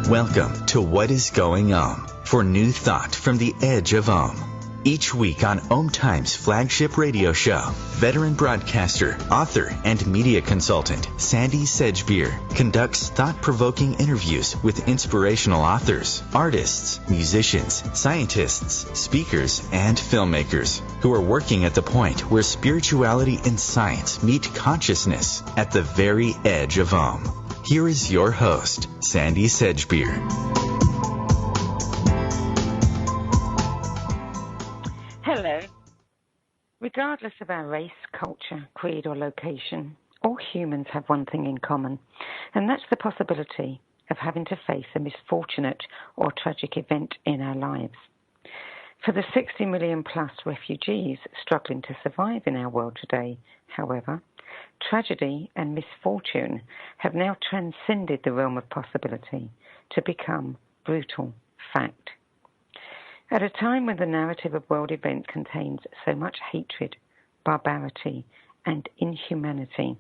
Welcome to What is Going for new thought from the edge of Each week on OMTimes flagship radio show, veteran broadcaster, author, and media consultant Sandy Sedgbeer conducts thought-provoking interviews with inspirational authors, artists, musicians, scientists, speakers, and filmmakers who are working at the point where spirituality and science meet consciousness at the very edge of Here is your host, Sandy Sedgbeer. Hello. Regardless of our race, culture, creed, or location, all humans have one thing in common, and that's the possibility of having to face a misfortunate or tragic event in our lives. For the 60 million plus refugees struggling to survive in our world today, however, tragedy and misfortune have now transcended the realm of possibility to become brutal fact. At a time when the narrative of world events contains so much hatred, barbarity, and inhumanity,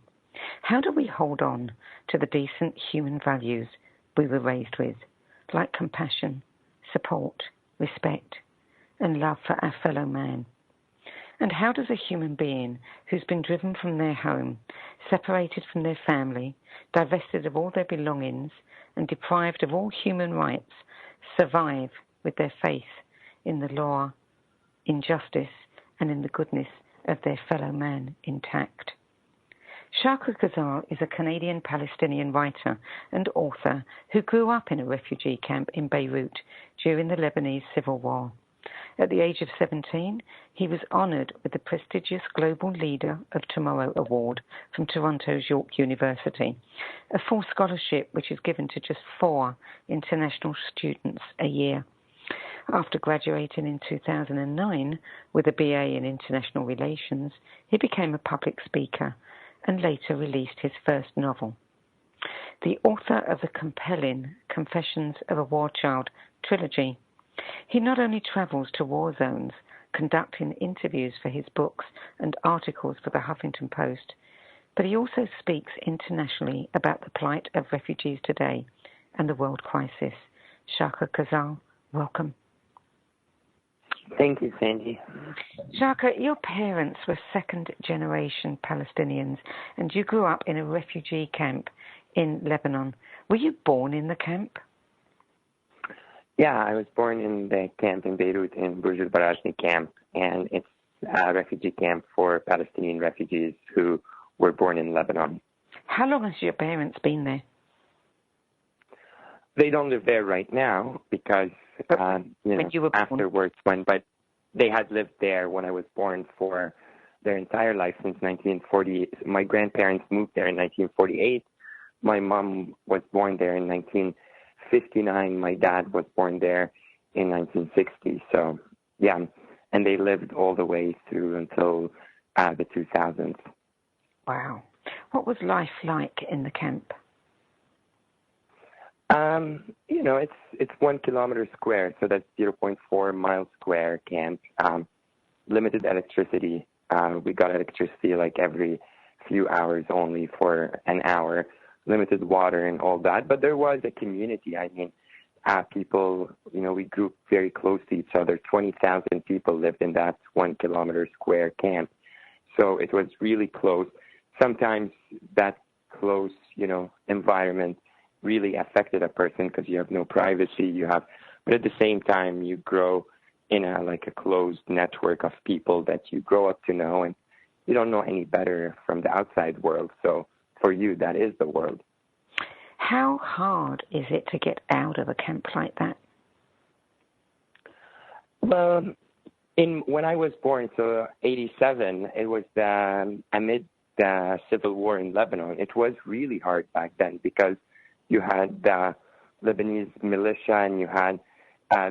how do we hold on to the decent human values we were raised with, like compassion, support, respect, and love for our fellow man? And how does a human being who's been driven from their home, separated from their family, divested of all their belongings, and deprived of all human rights, survive with their faith in the law, in justice, and in the goodness of their fellow man intact? Chaker Khazaal is a Canadian-Palestinian writer and author who grew up in a refugee camp in Beirut during the Lebanese Civil War. At the age of 17, he was honoured with the prestigious Global Leader of Tomorrow Award from Toronto's York University, a full scholarship which is given to just 4 international students a year. After graduating in 2009 with a BA in International Relations, he became a public speaker and later released his first novel. The author of the compelling Confessions of a War Child trilogy, he not only travels to war zones, conducting interviews for his books and articles for the Huffington Post, but he also speaks internationally about the plight of refugees today and the world crisis. Chaker Khazaal, welcome. Thank you, Sandy. Chaker, your parents were second-generation Palestinians, and you grew up in a refugee camp in Lebanon. Were you born in the camp? Yeah, I was born in the camp in Beirut, in Burj al-Barajni camp, and it's a refugee camp for Palestinian refugees who were born in Lebanon. How long has your parents been there? They don't live there right now because, afterwards, but they had lived there when I was born for their entire life since 1948. My grandparents moved there in 1948. My mom was born there in 1959. My dad was born there in 1960. So, yeah, and they lived all the way through until the 2000s. Wow. What was life like in the camp? It's 1 kilometer square, so that's 0.4 miles square camp. Limited electricity. We got electricity like every few hours only for an hour. Limited water and all that. But there was a community. People, we grew very close to each other. 20,000 people lived in that 1 kilometer square camp. So it was really close. Sometimes that close, environment really affected a person because you have no privacy. But at the same time, you grow in a closed network of people that you grow up to know, and you don't know any better from the outside world. So for you, that is the world. How hard is it to get out of a camp like that? Well, when I was born, so 1987, it was amid the civil war in Lebanon. It was really hard back then because you had the Lebanese militia and you had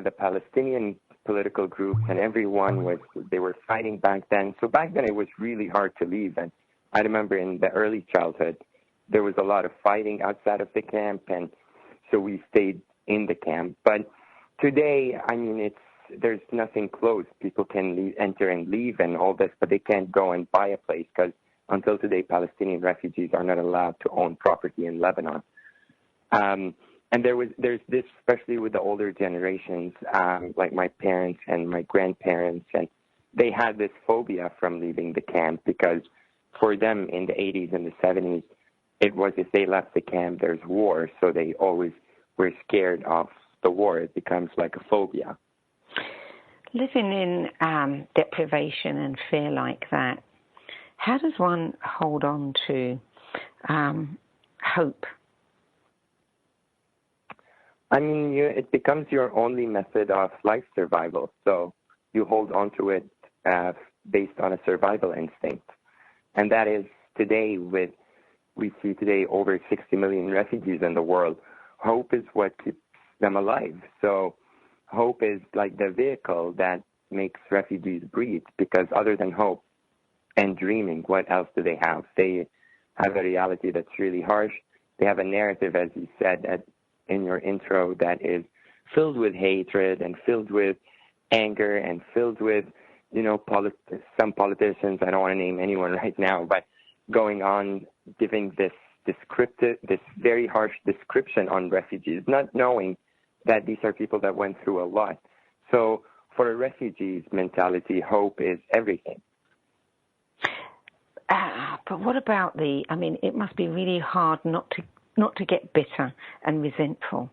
the Palestinian political groups, and they were fighting back then. So back then it was really hard to leave. And I remember in the early childhood, there was a lot of fighting outside of the camp, and so we stayed in the camp. But today, there's nothing close. People can enter and leave and all this, but they can't go and buy a place because until today, Palestinian refugees are not allowed to own property in Lebanon. And there's this, especially with the older generations, like my parents and my grandparents, and they had this phobia from leaving the camp because for them in the 80s and the 70s, it was if they left the camp, there's war, so they always were scared of the war. It becomes like a phobia. Living in deprivation and fear like that, how does one hold on to hope? I mean, it becomes your only method of life survival. So you hold on to it based on a survival instinct. And that is today we see today over 60 million refugees in the world. Hope is what keeps them alive. So hope is like the vehicle that makes refugees breathe, because other than hope and dreaming, what else do they have? They have a reality that's really harsh. They have a narrative, as you said in your intro, that is filled with hatred and filled with anger and filled with, some politicians, I don't want to name anyone right now, but going on giving this very harsh description on refugees, not knowing that these are people that went through a lot. So for a refugee's mentality, hope is everything. But what about it must be really hard not to get bitter and resentful.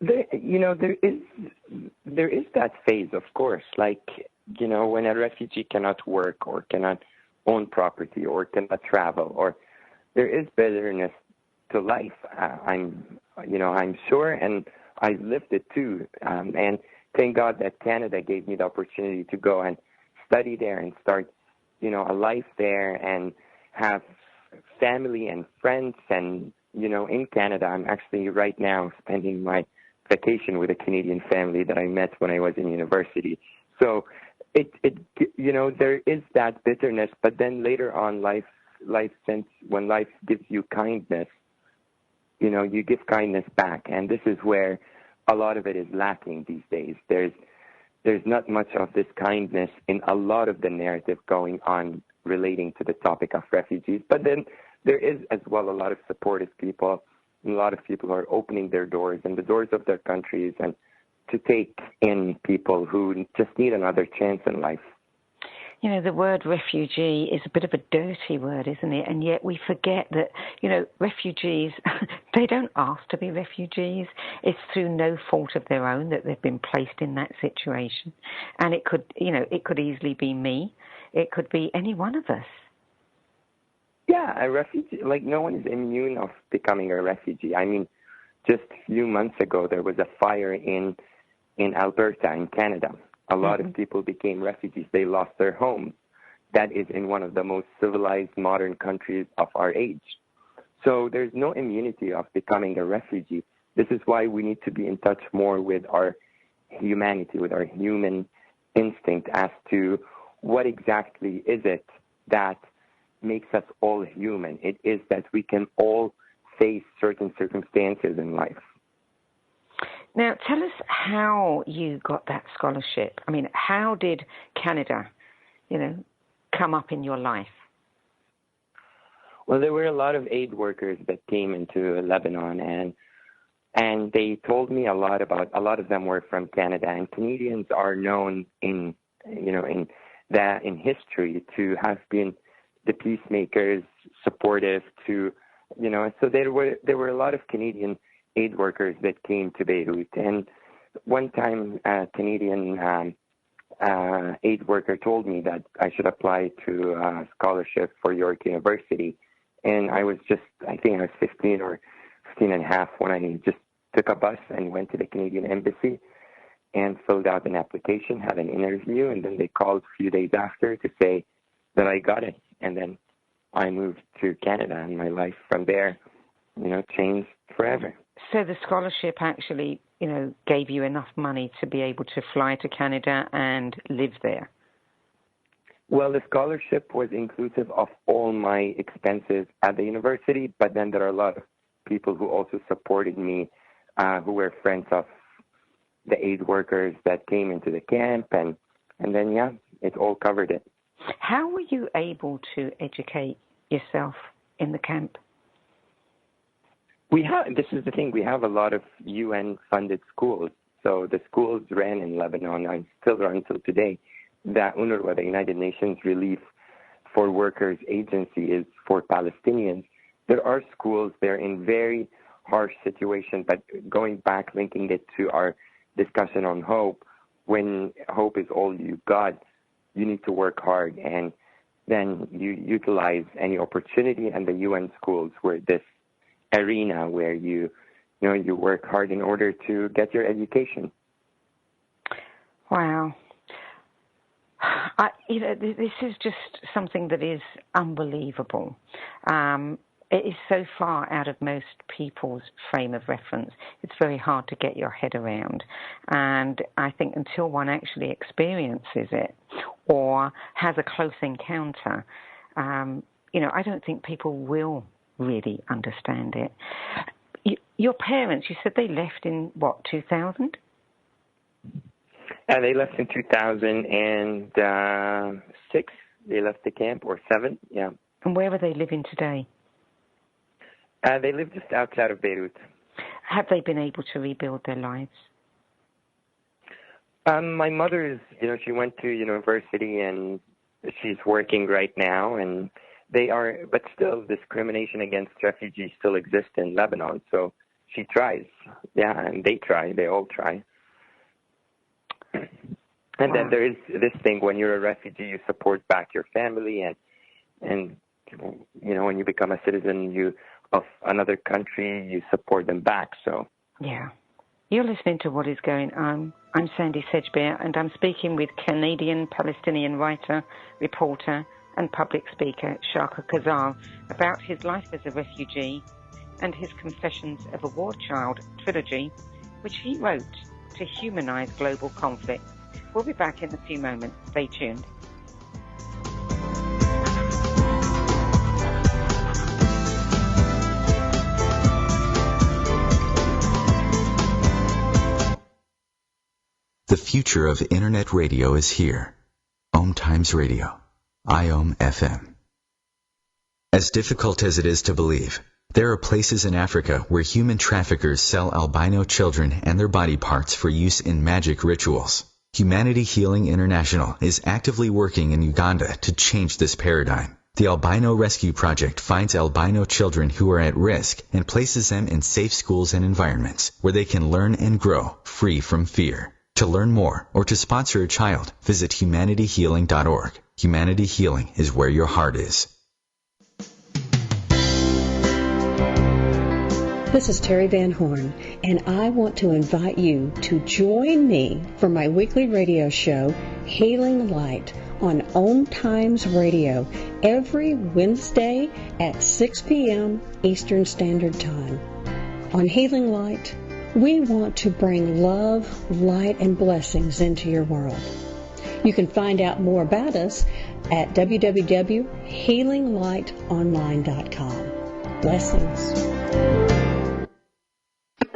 There is that phase, of course, like, when a refugee cannot work or cannot own property or cannot travel, or there is bitterness to life. I'm sure, and I lived it too. And thank God that Canada gave me the opportunity to go and study there and start, a life there and have family and friends. And, in Canada, I'm actually right now spending my vacation with a Canadian family that I met when I was in university. So there is that bitterness, but then later on when life gives you kindness, you give kindness back. And this is where a lot of it is lacking these days. There's not much of this kindness in a lot of the narrative going on relating to the topic of refugees. But then there is as well a lot of supportive people. A lot of people are opening their doors and the doors of their countries and to take in people who just need another chance in life. The word refugee is a bit of a dirty word, isn't it? And yet we forget that, refugees, they don't ask to be refugees. It's through no fault of their own that they've been placed in that situation. And it could easily be me. It could be any one of us. Yeah, a refugee, like no one is immune of becoming a refugee. I mean, just a few months ago, there was a fire in Alberta, in Canada. A lot of people became refugees. They lost their homes. That is in one of the most civilized modern countries of our age. So there's no immunity of becoming a refugee. This is why we need to be in touch more with our humanity, with our human instinct as to what exactly is it that makes us all human. It is that we can all face certain circumstances in life. Now, tell us how you got that scholarship. I mean, how did Canada, come up in your life? Well, there were a lot of aid workers that came into Lebanon, and they told me a lot of them were from Canada, and Canadians are known in history to have been the peacemakers, supportive to, so there were a lot of Canadian aid workers that came to Beirut. And one time a Canadian aid worker told me that I should apply to a scholarship for York University. And I was I think I was 15 or 15 and a half when I just took a bus and went to the Canadian Embassy and filled out an application, had an interview, and then they called a few days after to say that I got it. And then I moved to Canada, and my life from there, changed forever. So the scholarship actually, gave you enough money to be able to fly to Canada and live there? Well, the scholarship was inclusive of all my expenses at the university, but then there are a lot of people who also supported me, who were friends of the aid workers that came into the camp, and then, it all covered it. How were you able to educate yourself in the camp? This is the thing, we have a lot of UN-funded schools. So the schools ran in Lebanon and still run till today. The UNRWA, the United Nations Relief for Workers Agency, is for Palestinians. There are schools, they're in very harsh situations, but going back, linking it to our discussion on hope, when hope is all you got, you need to work hard, and then you utilize any opportunity, and the UN schools were this arena where you work hard in order to get your education. Wow. This is just something that is unbelievable. It is so far out of most people's frame of reference. It's very hard to get your head around. And I think until one actually experiences it or has a close encounter, I don't think people will really understand it. Your parents, you said they left in, 2000? They left in 2006. They left the camp, or 7, yeah. And where are they living today? They live just outside of Beirut. Have they been able to rebuild their lives? My mother is, she went to university and she's working right now, and but still discrimination against refugees still exists in Lebanon. So she tries, yeah, and they all try. And then there is this thing, when you're a refugee, you support back your family, and when you become a citizen of another country, you support them back. So yeah, you're listening to What Is Going On. I'm Sandy Sedgbeer, and I'm speaking with Canadian-Palestinian writer, reporter, and public speaker Chaker Khazaal about his life as a refugee and his Confessions of a War Child trilogy, which he wrote to humanize global conflict. We'll be back in a few moments. Stay tuned. The future of Internet radio is here. OMTimes Radio, IOM FM. As difficult as it is to believe, there are places in Africa where human traffickers sell albino children and their body parts for use in magic rituals. Humanity Healing International is actively working in Uganda to change this paradigm. The Albino Rescue Project finds albino children who are at risk and places them in safe schools and environments where they can learn and grow free from fear. To learn more or to sponsor a child, visit humanityhealing.org. Humanity Healing is where your heart is. This is Terry Van Horn, and I want to invite you to join me for my weekly radio show, Healing Light, on OMTimes Radio, every Wednesday at 6 p.m. Eastern Standard Time. On Healing Light, we want to bring love, light, and blessings into your world. You can find out more about us at www.healinglightonline.com. Blessings.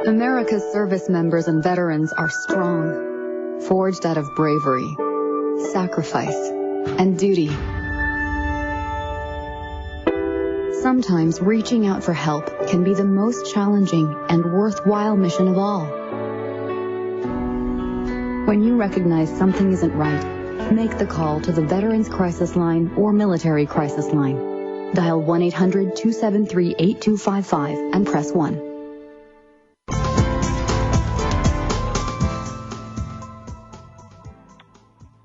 America's service members and veterans are strong, forged out of bravery, sacrifice, and duty. Sometimes reaching out for help can be the most challenging and worthwhile mission of all. When you recognize something isn't right, make the call to the Veterans Crisis Line or Military Crisis Line. Dial 1-800-273-8255 and press 1.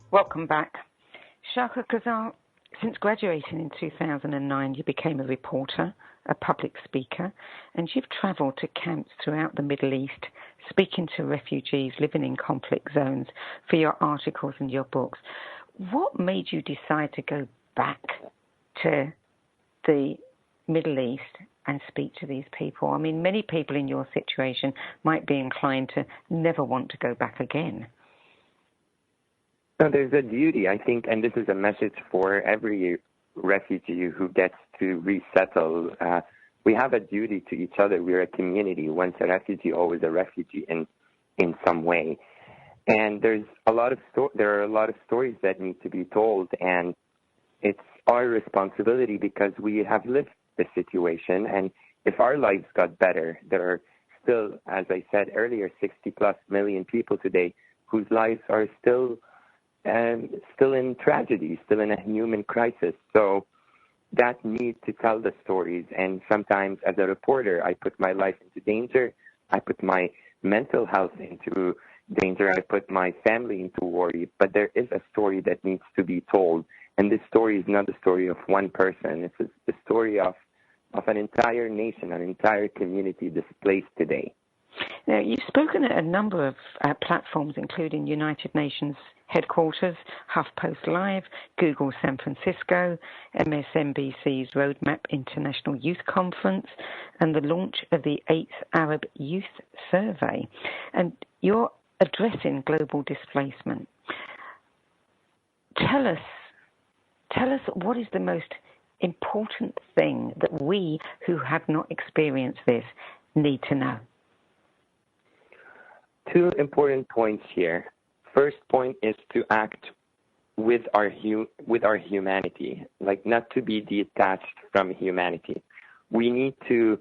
Welcome back. Chaker Khazaal, since graduating in 2009, you became a reporter, a public speaker, and you've traveled to camps throughout the Middle East, speaking to refugees living in conflict zones for your articles and your books. What made you decide to go back to the Middle East and speak to these people? I mean, many people in your situation might be inclined to never want to go back again. So there's a duty, I think, and this is a message for every refugee who gets to resettle. We have a duty to each other. We're a community. Once a refugee, always a refugee in some way. And there are a lot of stories that need to be told, and it's our responsibility because we have lived the situation, and if our lives got better, there are still, as I said earlier, 60+ million people today whose lives are still in tragedy, still in a human crisis. So that need to tell the stories. And sometimes as a reporter, I put my life into danger. I put my mental health into danger. I put my family into worry. But there is a story that needs to be told. And this story is not the story of one person. It's the story of an entire nation, an entire community displaced today. Now, you've spoken at a number of platforms, including United Nations headquarters, HuffPost Live, Google San Francisco, MSNBC's Roadmap International Youth Conference, and the launch of the 8th Arab Youth Survey. And you're addressing global displacement. Tell us what is the most important thing that we who have not experienced this need to know? Two important points here. First point is to act with our humanity, like not to be detached from humanity. We need to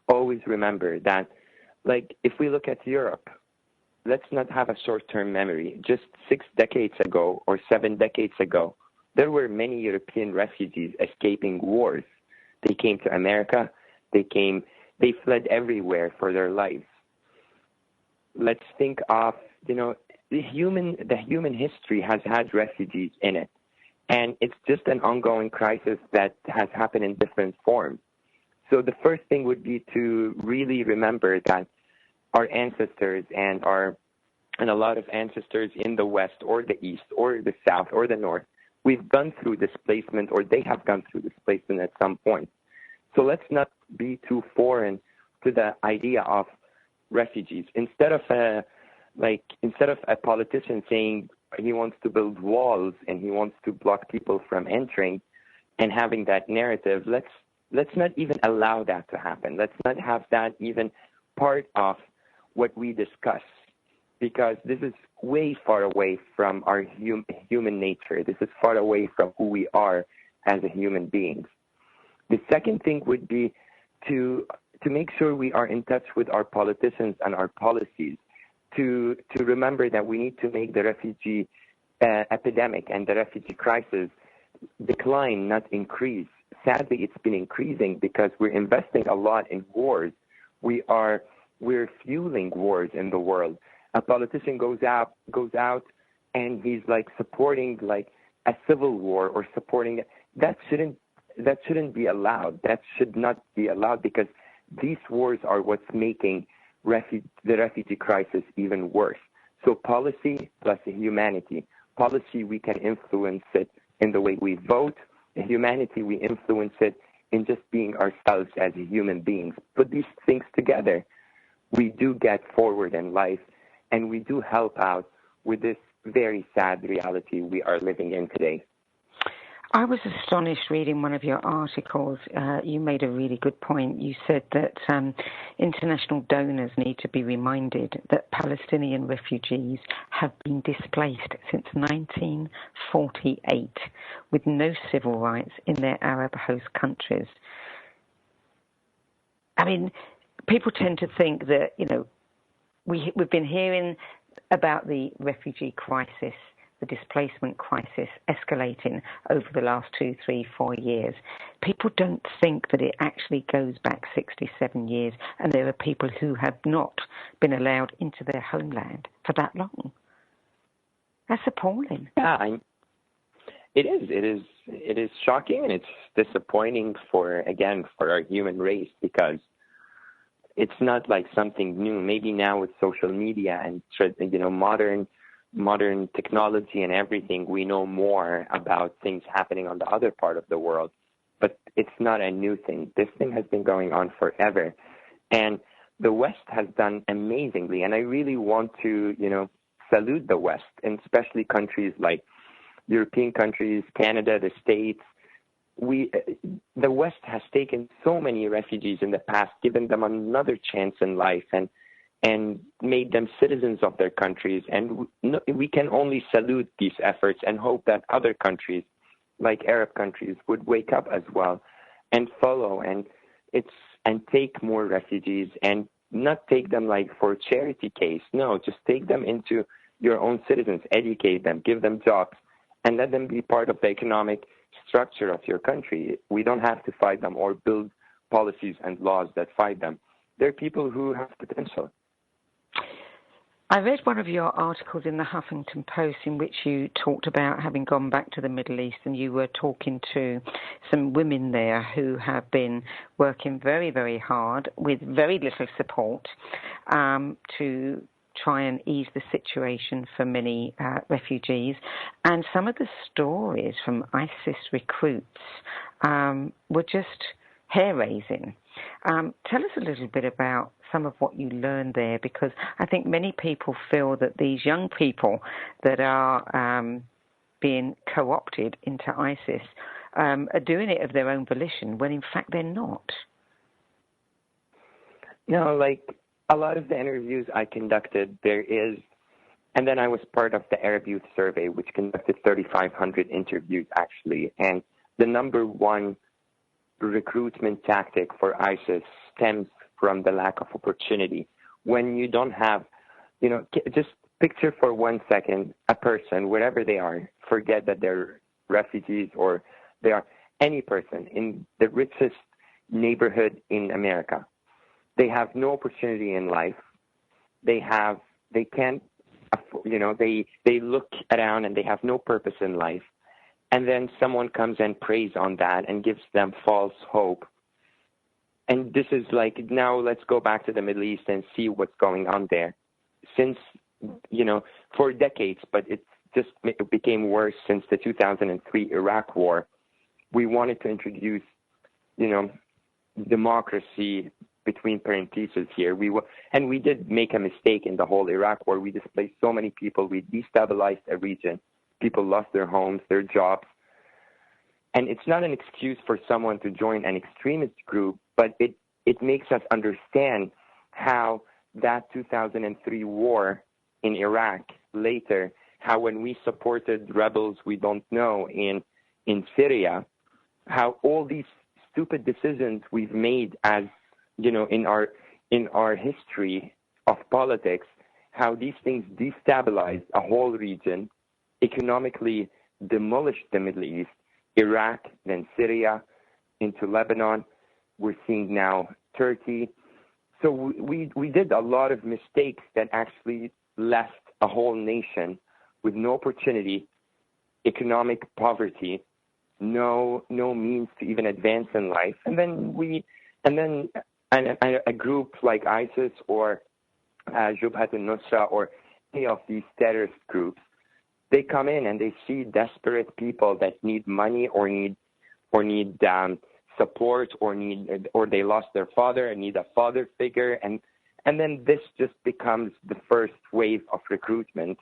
always remember that, like, if we look at Europe, let's not have a short-term memory. Just 6 decades ago or 7 decades ago, there were many European refugees escaping wars. They came to America. They fled everywhere for their lives. Let's think of, the human history has had refugees in it. And it's just an ongoing crisis that has happened in different forms. So the first thing would be to really remember that our ancestors and a lot of ancestors in the West or the East or the South or the North, we've gone through displacement, or they have gone through displacement at some point. So let's not be too foreign to the idea of refugees. Instead of a politician saying he wants to build walls and he wants to block people from entering and having that narrative, let's not even allow that to happen. Let's not have that even part of what we discuss, because this is way far away from our human nature. This is far away from who we are as a human beings. The second thing would be to make sure we are in touch with our politicians and our policies, to remember that we need to make the refugee epidemic and the refugee crisis decline, not increase. Sadly, it's been increasing because we're investing a lot in wars. We're fueling wars in the world. A politician goes out and he's like supporting like a civil war or supporting that shouldn't be allowed. That should not be allowed, because these wars are what's making the refugee crisis even worse. So policy plus humanity. Policy, we can influence it in the way we vote. Humanity, we influence it in just being ourselves as human beings. Put these things together, we do get forward in life, and we do help out with this very sad reality we are living in today. I was astonished reading one of your articles. You made a really good point. You said that international donors need to be reminded that Palestinian refugees have been displaced since 1948 with no civil rights in their Arab host countries. I mean, people tend to think that, we've been hearing about the refugee crisis, the displacement crisis escalating over the last 2, 3, 4 years. People don't think that it actually goes back 67 years, and there are people who have not been allowed into their homeland for that long. That's appalling. Yeah, it is shocking, and it's disappointing for our human race, because it's not like something new. Maybe now with social media and modern technology and everything, we know more about things happening on the other part of the world. But it's not a new thing. This thing has been going on forever. And the West has done amazingly. And I really want to, salute the West, and especially countries like European countries, Canada, the States. The West has taken so many refugees in the past, given them another chance in life, and made them citizens of their countries. And we can only salute these efforts and hope that other countries, like Arab countries, would wake up as well and follow. And and take more refugees and not take them like for a charity case. No, just take them into your own citizens, educate them, give them jobs, and let them be part of the economic structure of your country. We don't have to fight them or build policies and laws that fight them. They're people who have potential. I read one of your articles in the Huffington Post in which you talked about having gone back to the Middle East, and you were talking to some women there who have been working very, very hard with very little support to try and ease the situation for many refugees. And some of the stories from ISIS recruits were just hair-raising. Tell us a little bit about some of what you learned there, because I think many people feel that these young people that are being co-opted into ISIS are doing it of their own volition, when in fact they're not. No, like a lot of the interviews I conducted, there is, and then I was part of the Arab Youth Survey, which conducted 3,500 interviews actually, and the number one recruitment tactic for ISIS stems from the lack of opportunity. When you don't have, just picture for 1 second a person, wherever they are, forget that they're refugees or they are any person in the richest neighborhood in America. They have no opportunity in life. They can't, they look around and they have no purpose in life. And then someone comes and preys on that and gives them false hope. And this is like, now let's go back to the Middle East and see what's going on there. Since, for decades, but it became worse since the 2003 Iraq War. We wanted to introduce, democracy between parentheses here. And we did make a mistake in the whole Iraq War. We displaced so many people. We destabilized a region. People lost their homes, their jobs. And it's not an excuse for someone to join an extremist group, but it makes us understand how that 2003 war in Iraq later, how when we supported rebels we don't know in Syria, how all these stupid decisions we've made as, in our history of politics, how these things destabilized a whole region, economically demolished the Middle East, Iraq, then Syria, into Lebanon. We're seeing now Turkey. So we did a lot of mistakes that actually left a whole nation with no opportunity, economic poverty, no means to even advance in life. And then a group like ISIS or Jabhat al-Nusra or any of these terrorist groups, they come in and they see desperate people that need money or need support or they lost their father and need a father figure, and then this just becomes the first wave of recruitment.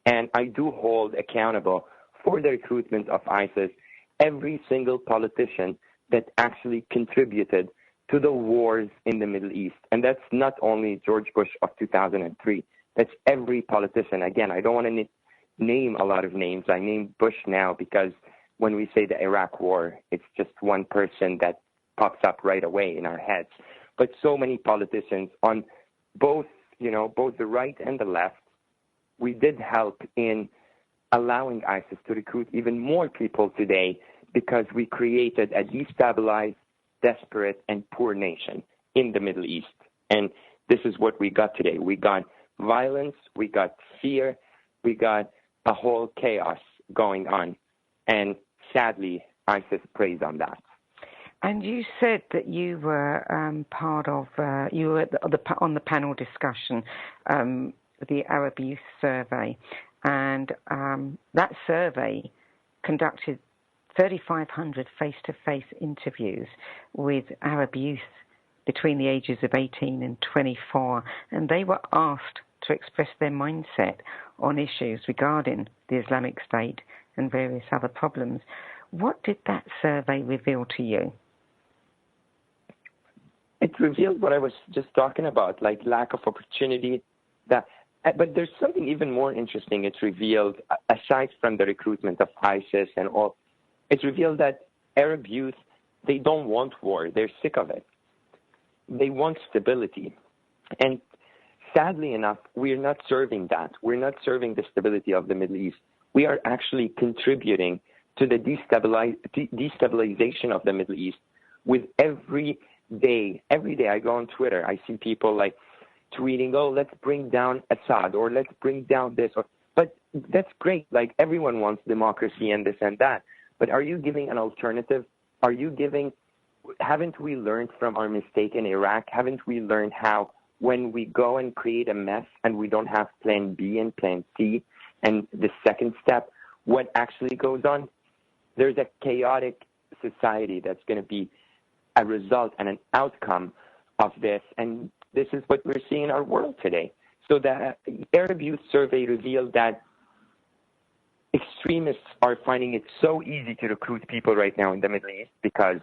And I do hold accountable for the recruitment of ISIS every single politician that actually contributed to the wars in the Middle East. And that's not only George Bush of 2003. That's every politician. Again, I don't want to name a lot of names. I name Bush now because when we say the Iraq War, it's just one person that pops up right away in our heads. But so many politicians on both the right and the left, we did help in allowing ISIS to recruit even more people today because we created a destabilized, desperate, and poor nation in the Middle East. And this is what we got today. We got violence, we got fear, we got a whole chaos going on. And sadly, ISIS preys on that. And you said that you were part of, you were on the panel discussion, the Arab Youth Survey. And that survey conducted 3,500 face-to-face interviews with Arab youth between the ages of 18 and 24. And they were asked to express their mindset on issues regarding the Islamic State and various other problems. What did that survey reveal to you? It revealed what I was just talking about, like lack of opportunity. But there's something even more interesting. It revealed, aside from the recruitment of ISIS and all, it revealed that Arab youth, they don't want war. They're sick of it. they want stability. And sadly enough, we're not serving that. We're not serving the stability of the Middle East. We are actually contributing to the destabilization of the Middle East with every day I go on Twitter, I see people like tweeting, oh, let's bring down Assad, or let's bring down this. But that's great. Like, everyone wants democracy and this and that. But are you giving an alternative? Haven't we learned from our mistake in Iraq? Haven't we learned how when we go and create a mess and we don't have plan B and plan C and the second step, what actually goes on? There's a chaotic society that's going to be a result and an outcome of this. And this is what we're seeing in our world today. So the Arab Youth Survey revealed that extremists are finding it so easy to recruit people right now in the Middle East because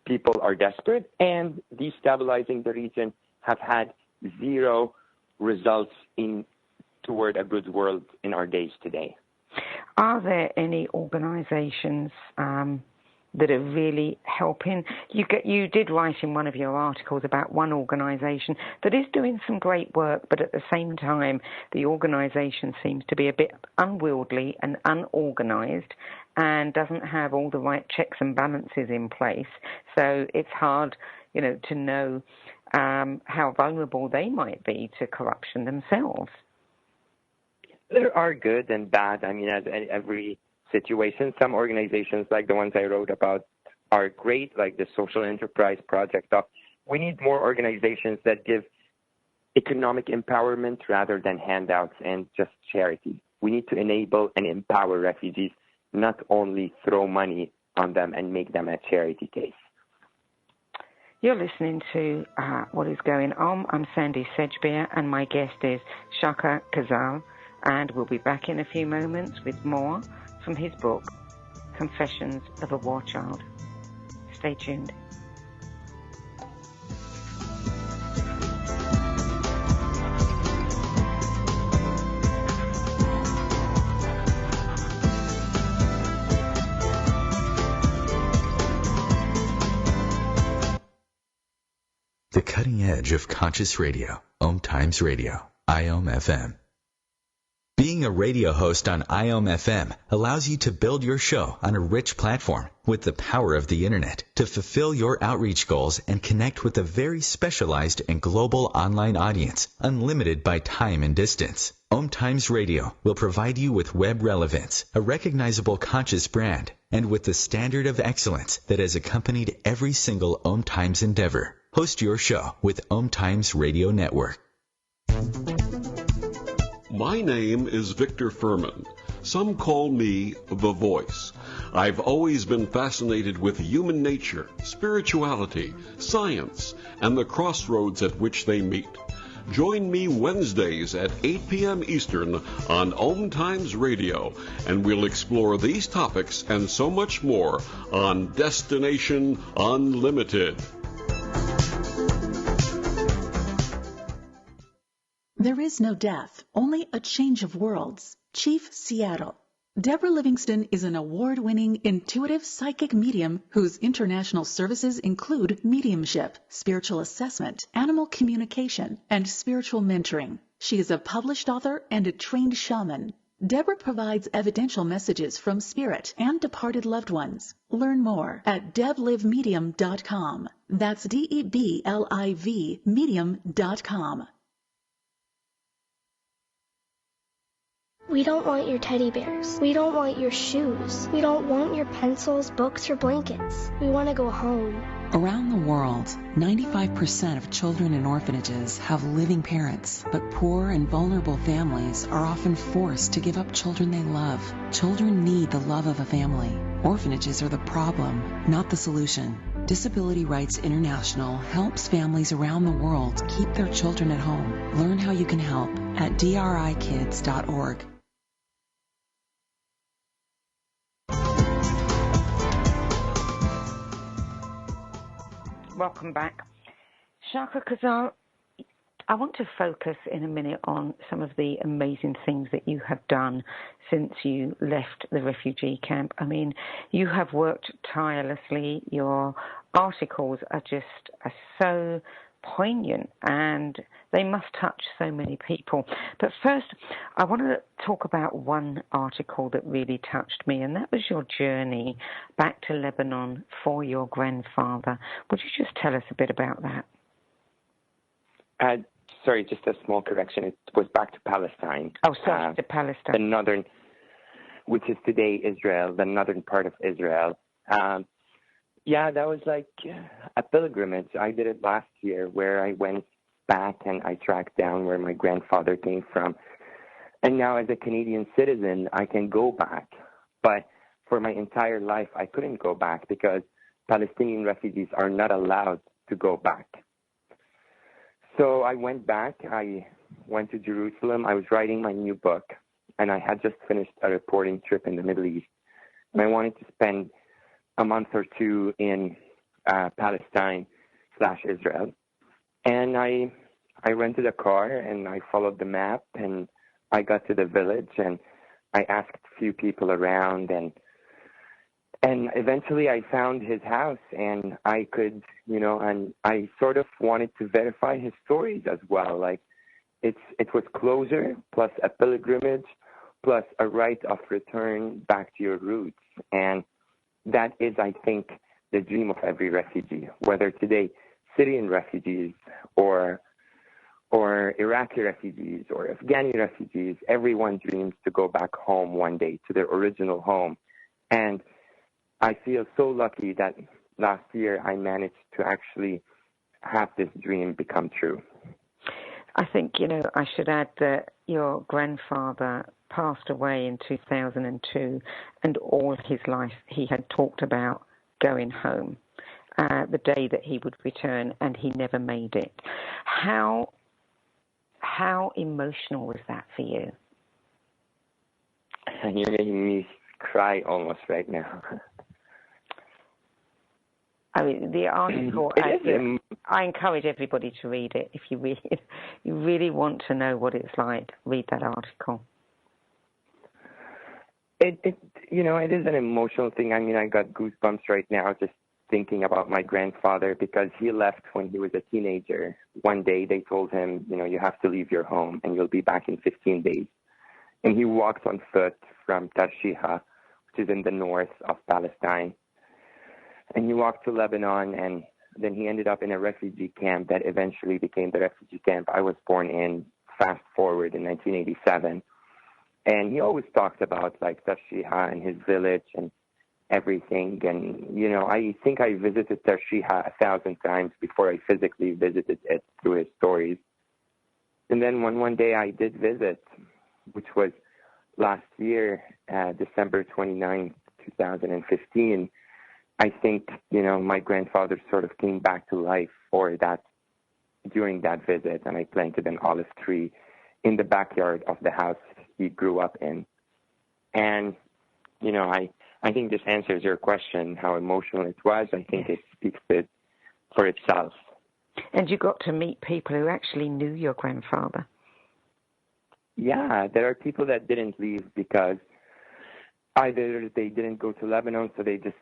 people are desperate, and destabilizing the region have had zero results toward a good world in our days today. Are there any organizations that are really helping? You did write in one of your articles about one organization that is doing some great work, but at the same time, the organization seems to be a bit unwieldy and unorganized and doesn't have all the right checks and balances in place. So it's hard, to know how vulnerable they might be to corruption themselves. There are good and bad. I mean, as every situation, some organizations like the ones I wrote about are great, like the Social Enterprise Project. We need more organizations that give economic empowerment rather than handouts and just charity. We need to enable and empower refugees, not only throw money on them and make them a charity case. You're listening to What is Going On. I'm Sandy Sedgbeer, and my guest is Chaker Khazaal, and we'll be back in a few moments with more from his book, Confessions of a War Child. Stay tuned. The cutting edge of conscious radio, OMTimes Radio, IOM-FM. Being a radio host on IOM-FM allows you to build your show on a rich platform with the power of the internet to fulfill your outreach goals and connect with a very specialized and global online audience, unlimited by time and distance. OMTimes Radio will provide you with web relevance, a recognizable conscious brand, and with the standard of excellence that has accompanied every single OMTimes endeavor. Host your show with OMTimes Radio Network. My name is Victor Furman. Some call me The Voice. I've always been fascinated with human nature, spirituality, science, and the crossroads at which they meet. Join me Wednesdays at 8 p.m. Eastern on OMTimes Radio, and we'll explore these topics and so much more on Destination Unlimited. There is no death, only a change of worlds. Chief Seattle. Deborah Livingston is an award-winning intuitive psychic medium whose international services include mediumship, spiritual assessment, animal communication, and spiritual mentoring. She is a published author and a trained shaman. Deborah provides evidential messages from spirit and departed loved ones. Learn more at deblivemedium.com. That's DEBLIV medium.com. We don't want your teddy bears. We don't want your shoes. We don't want your pencils, books, or blankets. We want to go home. Around the world, 95% of children in orphanages have living parents, but poor and vulnerable families are often forced to give up children they love. Children need the love of a family. Orphanages are the problem, not the solution. Disability Rights International helps families around the world keep their children at home. Learn how you can help at drikids.org. Welcome back. Chaker Khazaal, I want to focus in a minute on some of the amazing things that you have done since you left the refugee camp. I mean, you have worked tirelessly. Your articles are so poignant, and they must touch so many people. But first, I want to talk about one article that really touched me, and that was your journey back to Lebanon for your grandfather. Would you just tell us a bit about that? Sorry, just a small correction. It was back to Palestine. Oh, sorry, to Palestine. The northern, which is today Israel, the northern part of Israel. Yeah, that was like a pilgrimage. I did it last year where I went back and I tracked down where my grandfather came from. And now as a Canadian citizen, I can go back. But for my entire life, I couldn't go back because Palestinian refugees are not allowed to go back. So I went back. I went to Jerusalem. I was writing my new book, and I had just finished a reporting trip in the Middle East. And I wanted to spend a month or two in Palestine/Israel. And I rented a car, and I followed the map, and I got to the village, and I asked a few people around, and eventually I found his house, and I could, and I sort of wanted to verify his stories as well. Like, it was closure, plus a pilgrimage, plus a rite of return back to your roots. And that is, I think, the dream of every refugee, whether today Syrian refugees or Iraqi refugees or Afghani refugees. Everyone dreams to go back home one day to their original home. And I feel so lucky that last year I managed to actually have this dream become true. I think, I should add that your grandfather passed away in 2002, and all his life he had talked about going home, the day that he would return, and he never made it. How emotional was that for you? You're making me cry almost right now. I mean, the article, I encourage everybody to read it. If you really want to know what it's like, read that article. It is an emotional thing. I mean, I got goosebumps right now just thinking about my grandfather because he left when he was a teenager. One day they told him, you have to leave your home and you'll be back in 15 days. And he walked on foot from Tarshiha, which is in the north of Palestine. And he walked to Lebanon, and then he ended up in a refugee camp that eventually became the refugee camp I was born in, fast forward in 1987. And he always talked about, like, Tarshiha and his village and everything. And, I think I visited Tarshiha 1,000 times before I physically visited it through his stories. And then one day I did visit, which was last year, December 29th, 2015. I think, my grandfather sort of came back to life during that visit, and I planted an olive tree in the backyard of the house he grew up in. And, I think this answers your question, how emotional it was. I think it speaks for itself. And you got to meet people who actually knew your grandfather. Yeah, there are people that didn't leave because either they didn't go to Lebanon, so they just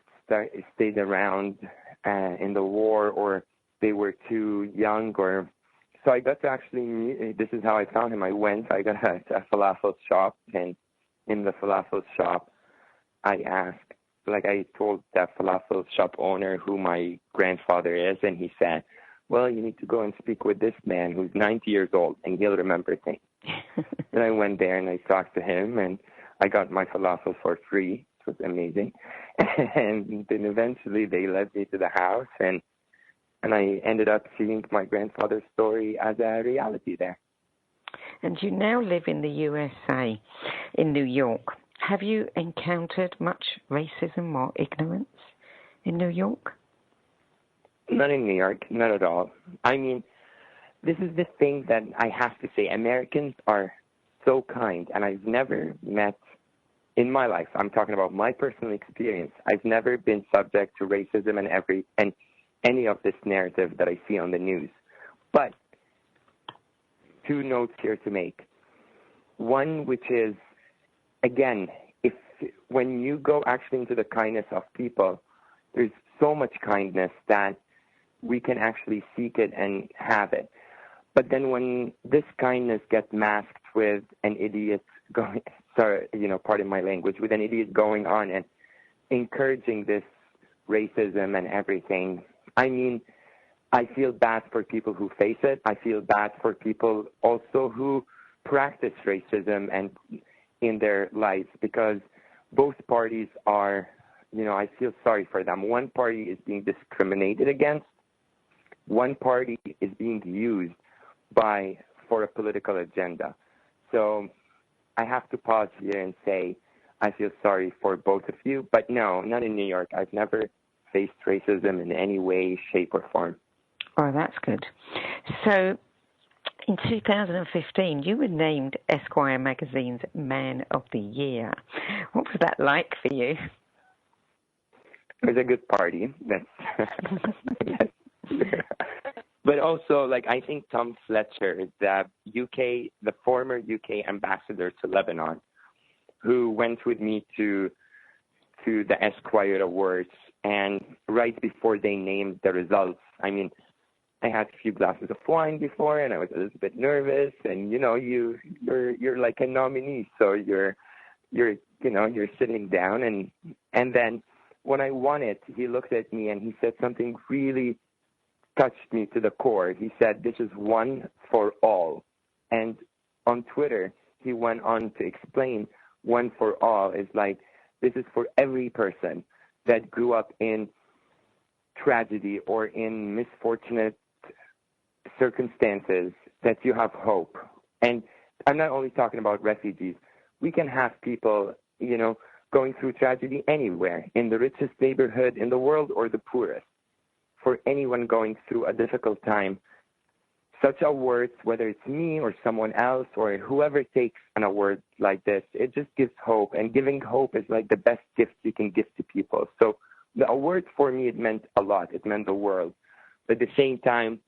stayed around in the war, or they were too young, so I got to actually meet. This is how I found him. I got a falafel shop, and in the falafel shop, I told that falafel shop owner who my grandfather is, and he said, well, you need to go and speak with this man who's 90 years old, and he'll remember things. And I went there, and I talked to him, and I got my falafel for free. It was amazing. And then eventually they led me to the house, and I ended up seeing my grandfather's story as a reality there. And you now live in the USA, in New York. Have you encountered much racism or ignorance in New York? Not in New York, not at all. I mean, this is the thing that I have to say. Americans are so kind, and I've never met, in my life, I'm talking about my personal experience, I've never been subject to racism and any of this narrative that I see on the news. But two notes here to make. One, which is, again, when you go actually into the kindness of people, there's so much kindness that we can actually seek it and have it. But then when this kindness gets masked with an idiot going, sorry, pardon my language, with an idiot going on and encouraging this racism and everything, I mean, I feel bad for people who face it. I feel bad for people also who practice racism and in their lives, because both parties are, I feel sorry for them. One party is being discriminated against. One party is being used for a political agenda. So I have to pause here and say I feel sorry for both of you, but no, not in New York. I've never faced racism in any way, shape, or form. Oh, that's good. So in 2015, you were named Esquire magazine's Man of the Year. What was that like for you? It was a good party. But also, I think Tom Fletcher, the former UK ambassador to Lebanon, who went with me to the Esquire Awards, and right before they named the results, I mean, I had a few glasses of wine before, and I was a little bit nervous. And you're like a nominee, so you're sitting down, and then when I won it, he looked at me and he said something really touched me to the core. He said, "This is one for all." And on Twitter, he went on to explain one for all is this is for every person that grew up in tragedy or in misfortunate circumstances, that you have hope. And I'm not only talking about refugees. We can have people, going through tragedy anywhere, in the richest neighborhood in the world or the poorest. For anyone going through a difficult time, such awards, whether it's me or someone else or whoever takes an award like this, it just gives hope. And giving hope is the best gift you can give to people. So the award for me, it meant a lot. It meant the world. But at the same time,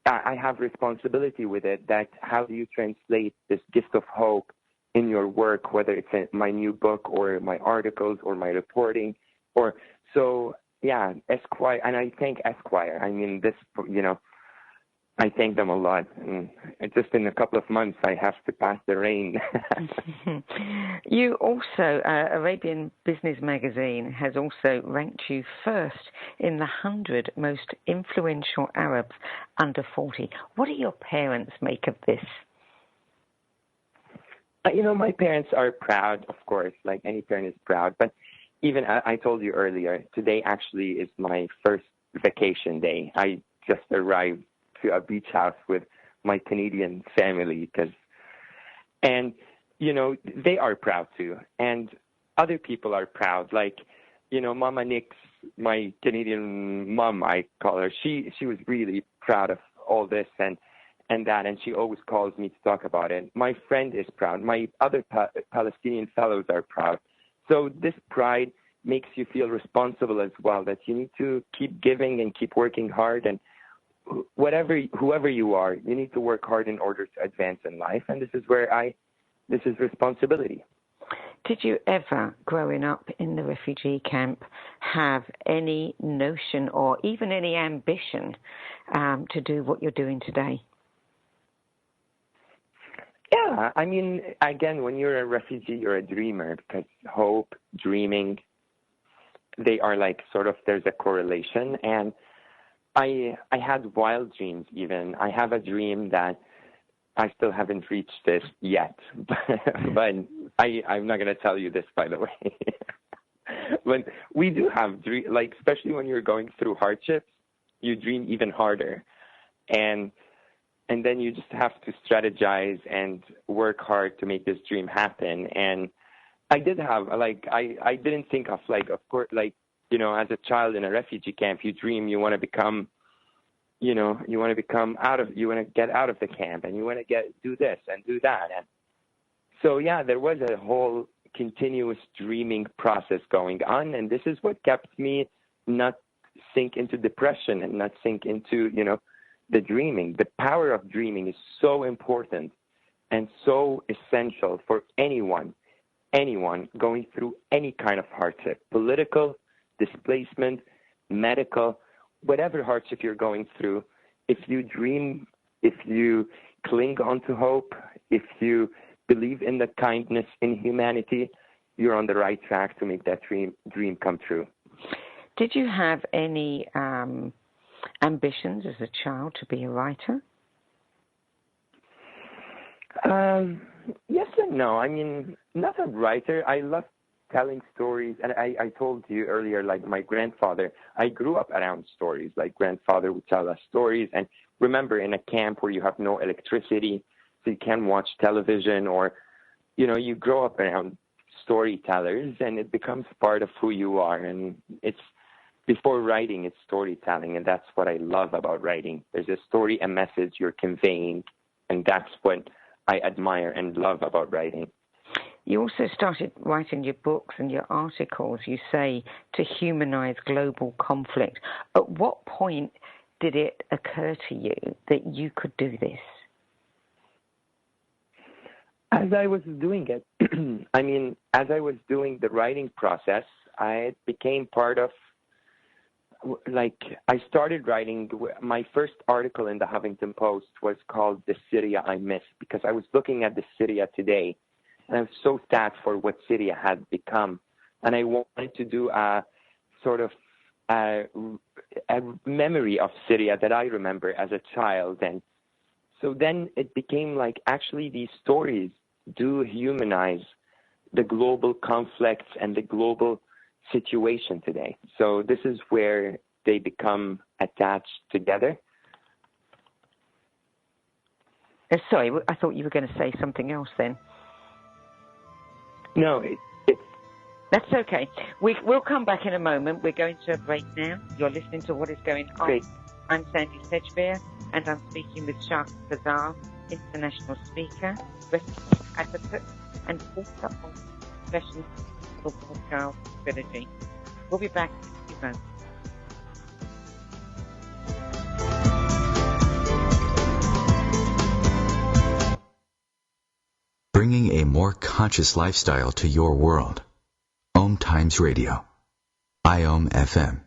I have responsibility with it, that how do you translate this gift of hope in your work, whether it's in my new book or my articles or my reporting. Esquire, and I thank Esquire. I mean, I thank them a lot. And just in a couple of months, I have to pass the rain. You also, Arabian Business Magazine has also ranked you first in the 100 most influential Arabs under 40. What do your parents make of this? My parents are proud, of course, like any parent is proud. But even I told you earlier, today actually is my first vacation day. I just arrived to a beach house with my Canadian family and they are proud too, and other people are proud. Mama Nix, my Canadian mom, I call her. She was really proud of all this and that, and she always calls me to talk about it. My friend is proud. My other Palestinian fellows are proud. So this pride makes you feel responsible as well, that you need to keep giving and keep working hard, and whoever you are, you need to work hard in order to advance in life. And this is responsibility. Did you ever, growing up in the refugee camp, have any notion or even any ambition to do what you're doing today? Yeah, I mean, again, when you're a refugee, you're a dreamer, because hope, dreaming, they are there's a correlation. And I had wild dreams even. I have a dream that I still haven't reached this yet, but I'm not going to tell you this, by the way. But we do have dreams, especially when you're going through hardships, you dream even harder. And then you just have to strategize and work hard to make this dream happen. And I did have, I didn't think of, of course, as a child in a refugee camp, you dream you want to become, you want to get out of the camp, and you want to do this and do that. And so, there was a whole continuous dreaming process going on. And this is what kept me not sink into depression and not sink into, the dreaming. The power of dreaming is so important and so essential for anyone going through any kind of hardship, political, displacement, medical, whatever hardship you're going through. If you dream, if you cling on to hope, if you believe in the kindness in humanity, you're on the right track to make that dream come true. Did you have any ambitions as a child to be a writer? Yes and no. I mean, not a writer. I love telling stories. And I told you earlier, like my grandfather, I grew up around stories. Like grandfather would tell us stories. And remember, in a camp where you have no electricity, so you can't watch television, or, you know, you grow up around storytellers and it becomes part of who you are. And it's, before writing, it's storytelling. And that's what I love about writing. There's a story, a message you're conveying. And that's what I admire and love about writing. You also started writing your books and your articles, you say, to humanize global conflict. At what point did it occur to you that you could do this? As I was doing it, I mean, as I was doing the writing process, I became part of, like, I started writing. My first article in the Huffington Post was called The Syria I Miss, because I was looking at the Syria today, and I was so sad for what Syria had become. And I wanted to do a sort of a memory of Syria that I remember as a child. And so then it became like, actually, these stories do humanize the global conflicts and the global situation today. So this is where they become attached together. Sorry, I thought you were going to say something else then. No, that's okay. We'll come back in a moment. We're going to a break now. You're listening to What is Going On. Great. I'm Sandy Sedgbeer, and I'm speaking with Chaker Khazaal, international speaker, refugee advocate, and author of Professional Child Trilogy. We'll be back in a few moments. Bringing a more conscious lifestyle to your world. OMTimes Radio. IOM FM.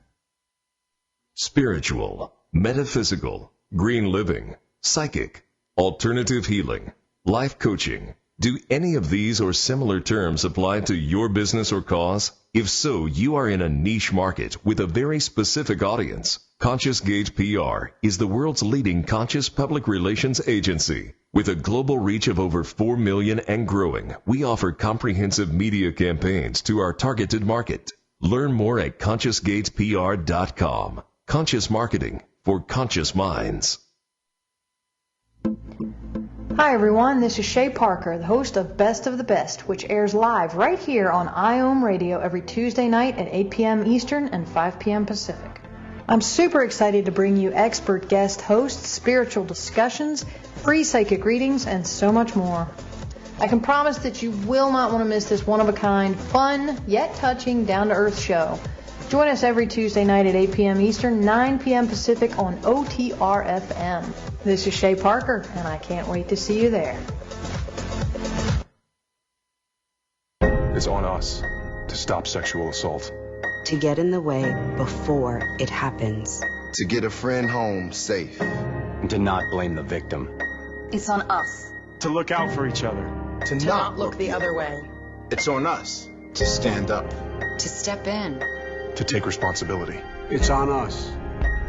Spiritual, metaphysical, green living, psychic, alternative healing, life coaching. Do any of these or similar terms apply to your business or cause? If so, you are in a niche market with a very specific audience. Conscious Gate PR is the world's leading conscious public relations agency. With a global reach of over 4 million and growing, we offer comprehensive media campaigns to our targeted market. Learn more at consciousgatepr.com. Conscious marketing for conscious minds. Hi everyone, this is Shay Parker, the host of Best of the Best, which airs live right here on IOM Radio every Tuesday night at 8 p.m. Eastern and 5 p.m. Pacific. I'm super excited to bring you expert guest hosts, spiritual discussions, free psychic readings, and so much more. I can promise that you will not want to miss this one-of-a-kind, fun, yet touching, down-to-earth show. Join us every Tuesday night at 8 p.m. Eastern, 9 p.m. Pacific on OTR-FM. This is Shay Parker, and I can't wait to see you there. It's on us to stop sexual assault. To get in the way before it happens. To get a friend home safe. And to not blame the victim. It's on us. To look out for each other. To not look the other way. It's on us to stand up. To step in. To take responsibility. It's on us,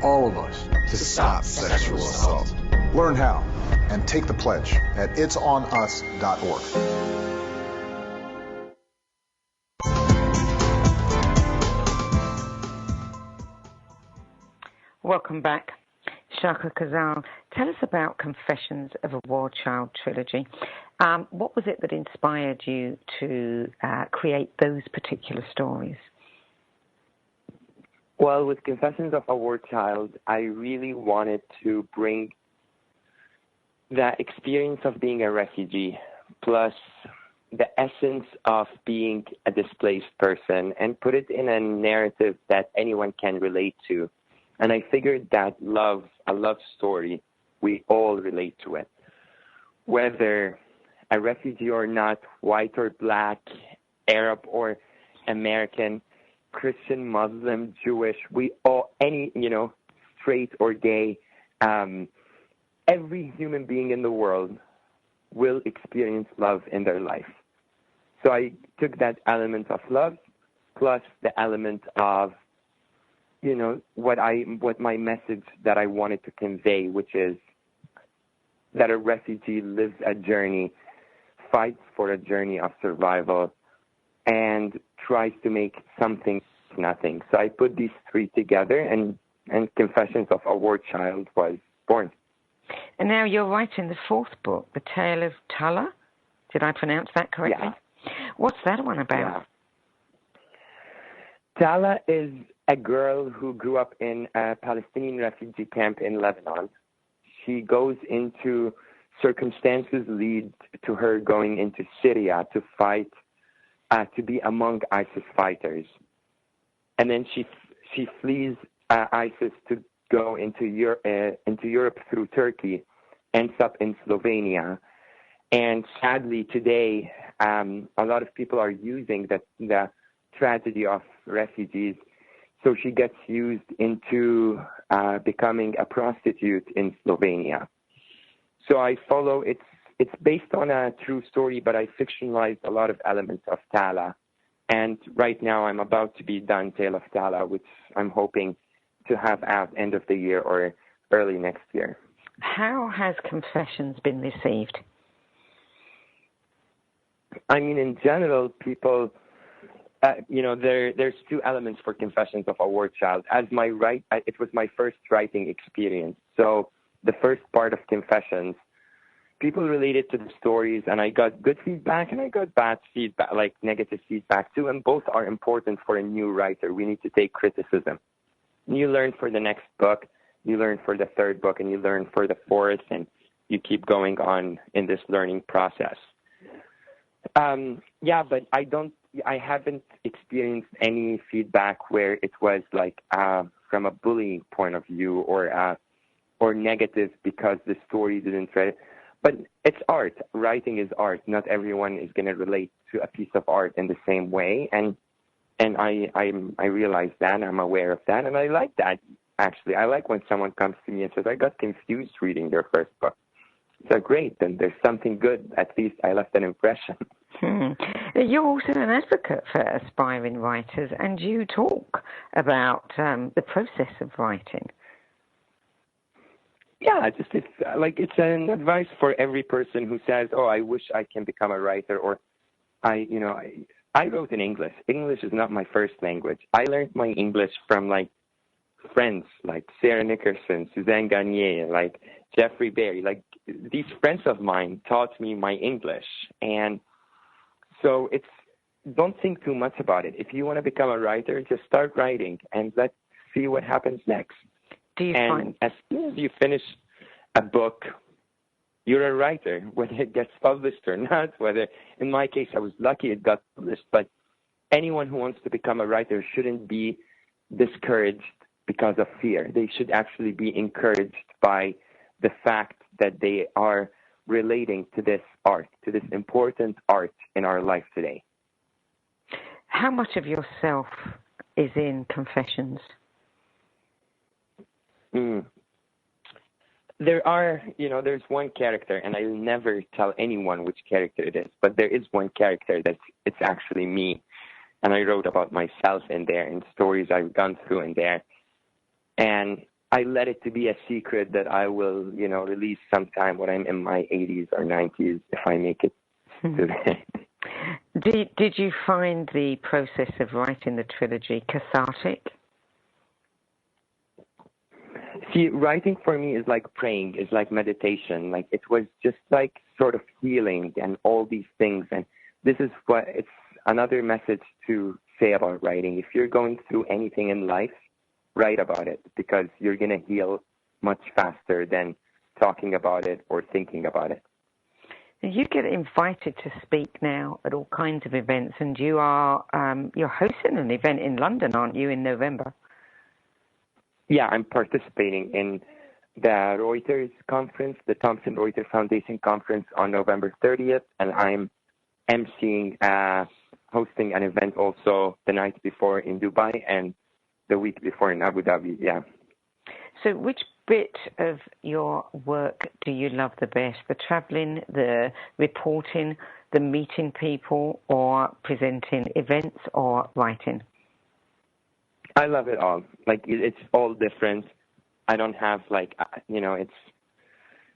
all of us, to stop sexual assault. Learn how and take the pledge at itsonus.org. Welcome back. Chaker Khazaal, tell us about Confessions of a War Child trilogy. What was it that inspired you to create those particular stories? Well, with Confessions of a War Child, I really wanted to bring the experience of being a refugee, plus the essence of being a displaced person, and put it in a narrative that anyone can relate to. And I figured that a love story, we all relate to it. Whether a refugee or not, white or black, Arab or American, Christian, Muslim, Jewish, we all, straight or gay, every human being in the world will experience love in their life. So I took that element of love plus the element of, what my message that I wanted to convey, which is that a refugee lives a journey, fights for a journey of survival, and tries to make something nothing. So I put these three together, and Confessions of a War Child was born. And now you're writing the fourth book, The Tale of Tala. Did I pronounce that correctly? Yeah. What's that one about? Yeah. Tala is a girl who grew up in a Palestinian refugee camp in Lebanon. She goes into circumstances lead to her going into Syria to fight, to be among ISIS fighters. And then she flees ISIS to go into Europe through Turkey, ends up in Slovenia. And sadly today, a lot of people are using the tragedy of refugees. So she gets used into becoming a prostitute in Slovenia. So I follow, it's based on a true story, but I fictionalized a lot of elements of Tala. And right now I'm about to be done Tale of Tala, which I'm hoping to have out end of the year or early next year. How has Confessions been received? I mean, in general, people, there's two elements for Confessions of a War Child. It was my first writing experience. So the first part of Confessions, people related to the stories, and I got good feedback and I got bad feedback, like negative feedback too, and both are important for a new writer. We need to take criticism. You learn for the next book, you learn for the third book, and you learn for the fourth, and you keep going on in this learning process. But I haven't experienced any feedback where it was like from a bullying point of view or negative because the story didn't read. But it's art. Writing is art. Not everyone is going to relate to a piece of art in the same way, and I realize that, I'm aware of that, and I like that. Actually, I like when someone comes to me and says, "I got confused reading your first book." So great, then there's something good. At least I left an impression. You're also an advocate for aspiring writers, and you talk about the process of writing. Yeah, it's an advice for every person who says, "Oh, I wish I can become a writer," or I wrote in English. English is not my first language. I learned my English from friends like Sarah Nickerson, Suzanne Garnier, like Jeffrey Berry. Like these friends of mine taught me my English, and so don't think too much about it. If you want to become a writer, just start writing and let's see what happens next. As soon as you finish a book, you're a writer, whether it gets published or not, whether, in my case, I was lucky it got published, but anyone who wants to become a writer shouldn't be discouraged because of fear. They should actually be encouraged by the fact that they are relating to this art, to this important art in our life today. How much of yourself is in Confessions? There's one character, and I'll never tell anyone which character it is, but there is one character it's actually me. And I wrote about myself in there and stories I've gone through in there. And I let it to be a secret that I will, release sometime when I'm in my 80s or 90s, if I make it to there. Did you find the process of writing the trilogy cathartic? See, writing for me is like praying, is like meditation. Like it was just like sort of healing and all these things. And this is it's another message to say about writing. If you're going through anything in life, write about it, because you're going to heal much faster than talking about it or thinking about it. You get invited to speak now at all kinds of events, and you're hosting an event in London, aren't you, in November? Yeah, I'm participating in the Reuters conference, the Thomson Reuters Foundation conference on November 30th, and I'm emceeing, hosting an event also the night before in Dubai and the week before in Abu Dhabi. Yeah. So which bit of your work do you love the best? The traveling, the reporting, the meeting people, or presenting events or writing? I love it all. Like, it's all different. I don't have, like,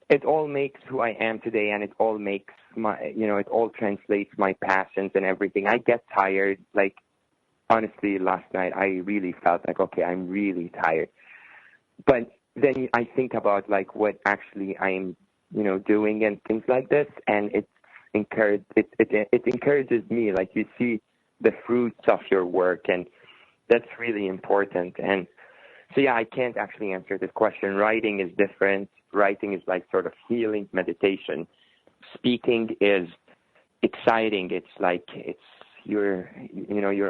it all makes who I am today, and it all makes it all translates my passions and everything. I get tired. Like, honestly, last night I really felt like, okay, I'm really tired. But then I think about, like, what actually I'm, doing and things like this, and it encourages me. Like, you see the fruits of your work, and that's really important. And so, yeah, I can't actually answer this question. Writing is different. Writing is like sort of healing, meditation. Speaking is exciting. It's like you're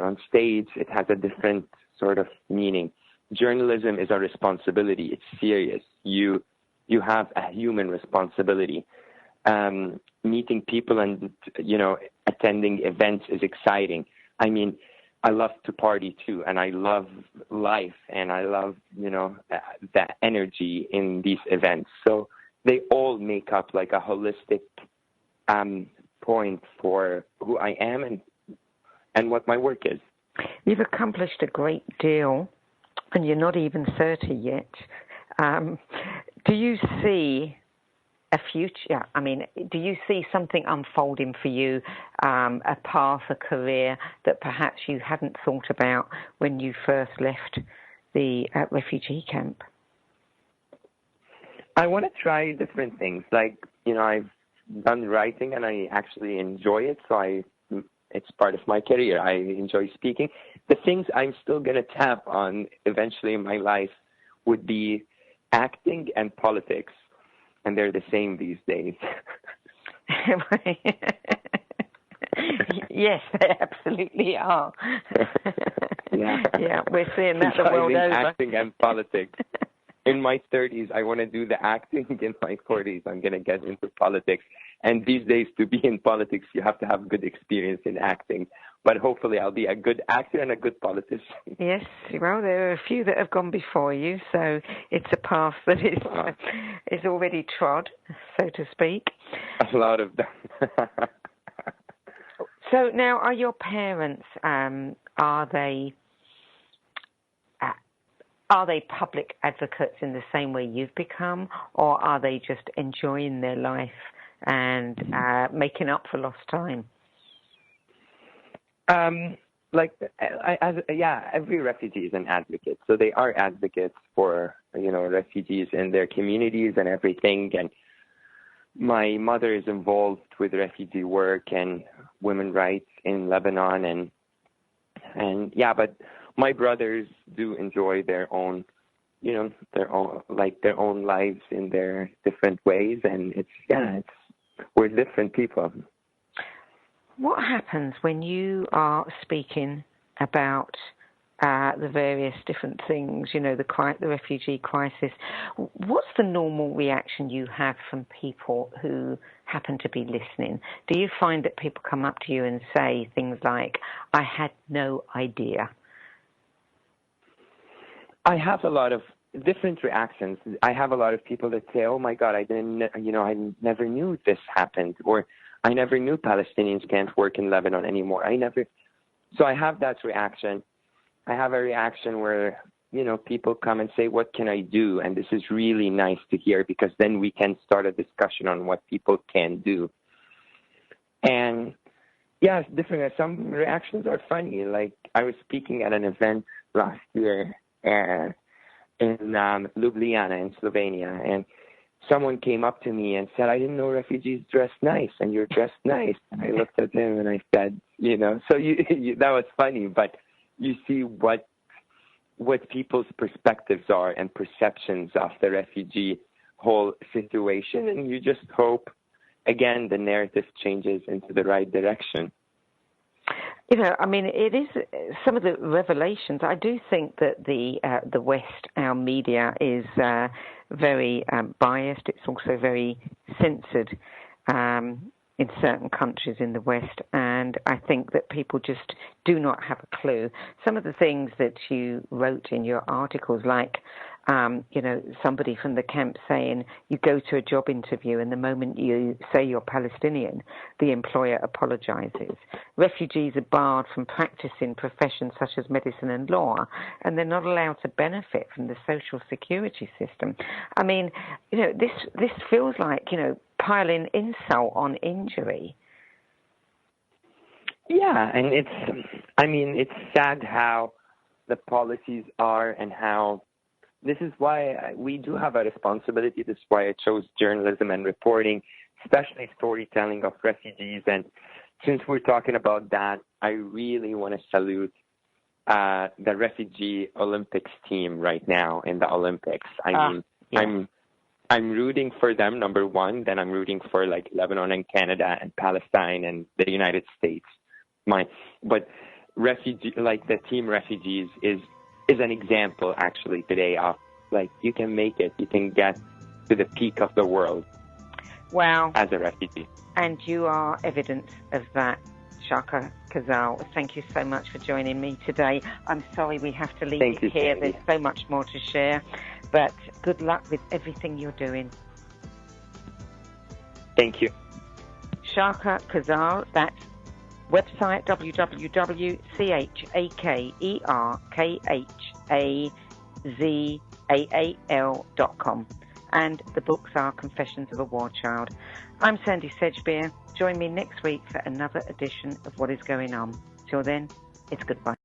on stage. It has a different sort of meaning. Journalism is a responsibility. It's serious. You have a human responsibility. Meeting people and, attending events is exciting. I mean, I love to party too, and I love life, and I love, the energy in these events. So they all make up like a holistic point for who I am and what my work is. You've accomplished a great deal, and you're not even 30 yet. Do you see a future? I mean, do you see something unfolding for you, a path, a career that perhaps you hadn't thought about when you first left the refugee camp? I want to try different things. Like, I've done writing and I actually enjoy it, so it's part of my career. I enjoy speaking. The things I'm still going to tap on eventually in my life would be acting and politics. And they're the same these days. Yes, they absolutely are. Yeah, we're seeing that the world over. Acting and politics. In my 30s, I want to do the acting. In my 40s, I'm going to get into politics. And these days, to be in politics, you have to have good experience in acting. But hopefully I'll be a good actor and a good politician. Yes, well, there are a few that have gone before you, so it's a path that is already trod, so to speak. A lot of them. So now, are your parents, are they public advocates in the same way you've become, or are they just enjoying their life and making up for lost time? Every refugee is an advocate. So they are advocates for, refugees in their communities and everything. And my mother is involved with refugee work and women's rights in Lebanon. But my brothers do enjoy their own lives in their different ways. And we're different people. What happens when you are speaking about the various different things, the refugee crisis? What's the normal reaction you have from people who happen to be listening? Do you find that people come up to you and say things like, I had no idea? I have a lot of different reactions. I have a lot of people that say, oh my God, I never knew this happened, or I never knew Palestinians can't work in Lebanon anymore. So I have that reaction. I have a reaction where, people come and say, what can I do? And this is really nice to hear, because then we can start a discussion on what people can do. And yeah, it's different. Some reactions are funny. Like, I was speaking at an event last year in Ljubljana in Slovenia, and someone came up to me and said, I didn't know refugees dress nice, and you're dressed nice. And I looked at him and I said, so that was funny, but you see what people's perspectives are and perceptions of the refugee whole situation, and you just hope, again, the narrative changes into the right direction. You know, I mean, it is some of the revelations. I do think that the West, our media, is very biased. It's also very censored in certain countries in the West, and I think that people just do not have a clue. Some of the things that you wrote in your articles, like, you know, somebody from the camp saying you go to a job interview and the moment you say you're Palestinian, the employer apologizes. Refugees are barred from practicing professions such as medicine and law, and they're not allowed to benefit from the social security system. I mean, you know, this feels like, you know, piling insult on injury. Yeah, and it's sad how the policies are, and how this is why we do have a responsibility. This is why I chose journalism and reporting, especially storytelling of refugees. And since we're talking about that, I really want to salute the refugee Olympics team right now in the Olympics. I'm rooting for them, number one. Then I'm rooting for like Lebanon and Canada and Palestine and the United States. But refugee, like the team refugees, is an example actually today of like you can make it, you can get to the peak of the world. Wow. As a refugee. And you are evidence of that, Chaker Khazaal. Thank you so much for joining me today. I'm sorry we have to leave you here. There's so much more to share, but good luck with everything you're doing. Thank you. Chaker Khazaal, that's website www.ChakerKhazaal.com, and the books are Confessions of a War Child. I'm Sandy Sedgbeer. Join me next week for another edition of What Is Going On. Till then, it's goodbye.